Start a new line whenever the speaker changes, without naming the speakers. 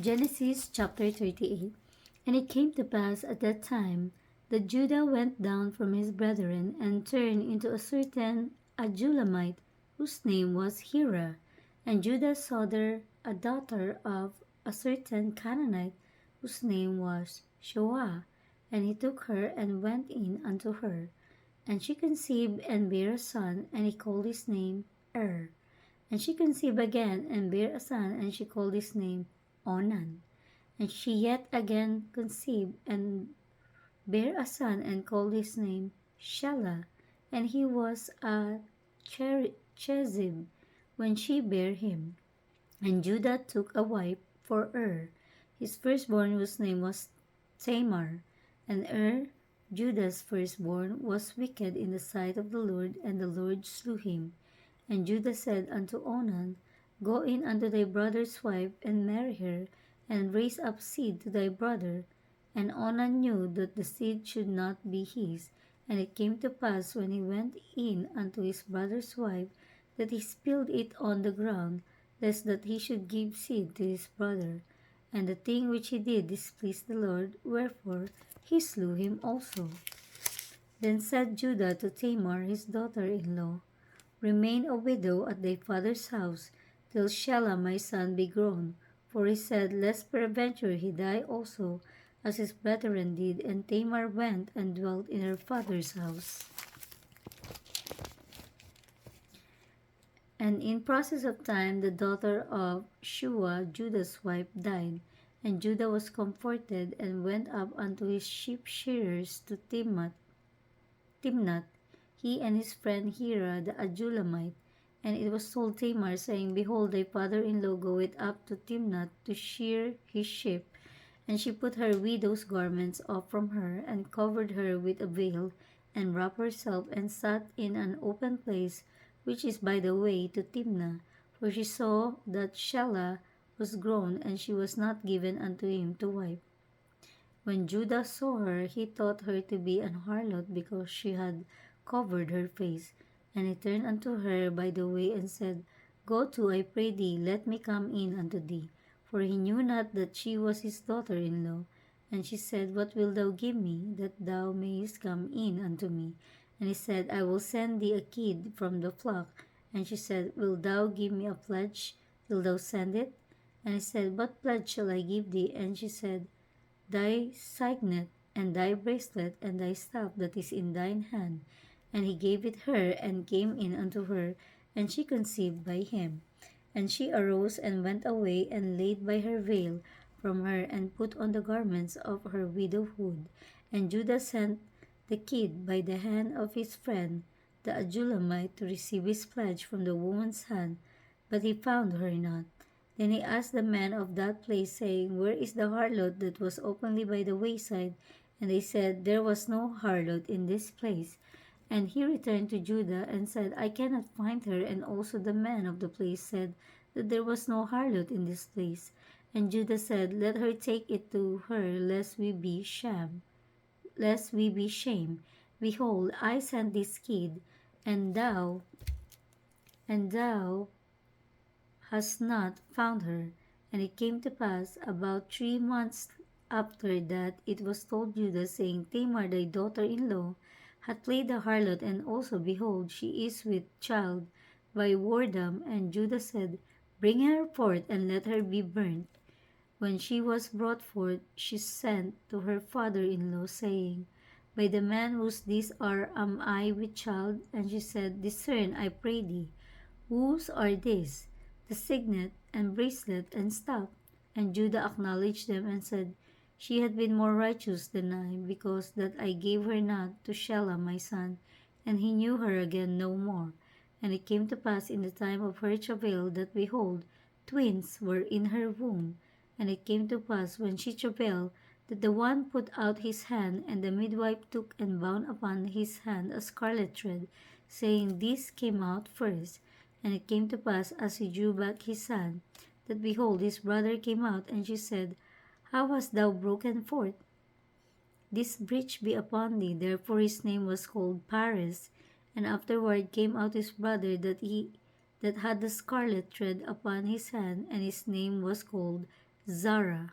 Genesis chapter 38. And it came to pass at that time that Judah went down from his brethren and turned into a certain Adullamite whose name was Hira. And Judah saw there a daughter of a certain Canaanite whose name was Shoah. And he took her and went in unto her. And she conceived and bare a son, and he called his name Er. And she conceived again and bare a son, and she called his name Onan. And she yet again conceived and bare a son, and called his name Shelah. And he was a Chezib when she bare him. And Judah took a wife for his firstborn, whose name was Tamar. And Judah's firstborn, was wicked in the sight of the Lord, and the Lord slew him. And Judah said unto Onan, Go in unto thy brother's wife, and marry her, and raise up seed to thy brother. And Onan knew that the seed should not be his. And it came to pass, when he went in unto his brother's wife, that he spilled it on the ground, lest that he should give seed to his brother. And the thing which he did displeased the Lord, wherefore he slew him also. Then said Judah to Tamar his daughter-in-law, Remain a widow at thy father's house, till Shelah my son be grown. For he said, Lest peradventure he die also, as his brethren did. And Tamar went and dwelt in her father's house. And in process of time the daughter of Shua, Judah's wife, died. And Judah was comforted, and went up unto his sheep shearers to Timnath, he and his friend Hira the Adullamite. And it was told Tamar, saying, Behold, thy father-in-law goeth up to Timnath to shear his sheep. And she put her widow's garments off from her, and covered her with a veil, and wrapped herself, and sat in an open place, which is by the way to Timnah. For she saw that Shelah was grown, and she was not given unto him to wife. When Judah saw her, he thought her to be an harlot, because she had covered her face. And he turned unto her by the way, and said, Go to, I pray thee, let me come in unto thee. For he knew not that she was his daughter-in-law. And she said, What wilt thou give me, that thou mayest come in unto me? And he said, I will send thee a kid from the flock. And she said, Wilt thou give me a pledge till thou send it? And he said, What pledge shall I give thee? And she said, Thy signet, and thy bracelet, and thy staff that is in thine hand. And he gave it her, and came in unto her, and she conceived by him. And she arose and went away, and laid by her veil from her, and put on the garments of her widowhood. And Judah sent the kid by the hand of his friend, the Adullamite, to receive his pledge from the woman's hand, but he found her not. Then he asked the men of that place, saying, Where is the harlot that was openly by the wayside? And they said, There was no harlot in this place. And he returned to Judah, and said, I cannot find her. And also the men of the place said that there was no harlot in this place. And Judah said, Let her take it to her, lest we be shamed. Behold, I sent this kid, and thou hast not found her. And it came to pass about 3 months after that it was told Judah, saying, Tamar thy daughter-in-law hath played the harlot, and also, behold, she is with child by whoredom. And Judah said, Bring her forth, and let her be burnt. When she was brought forth, she sent to her father-in-law, saying, By the man whose these are, am I with child? And she said, Discern, I pray thee, whose are these, the signet, and bracelet, and staff? And Judah acknowledged them, and said, She hath been more righteous than I, because that I gave her not to Shelah my son. And he knew her again no more. And it came to pass in the time of her travail, that, behold, twins were in her womb. And it came to pass, when she travailed, that the one put out his hand, and the midwife took and bound upon his hand a scarlet thread, saying, This came out first. And it came to pass, as he drew back his hand, that, behold, his brother came out. And she said, How hast thou broken forth? This breach be upon thee. Therefore his name was called Pares. And afterward came out his brother that had the scarlet thread upon his hand, and his name was called Zara.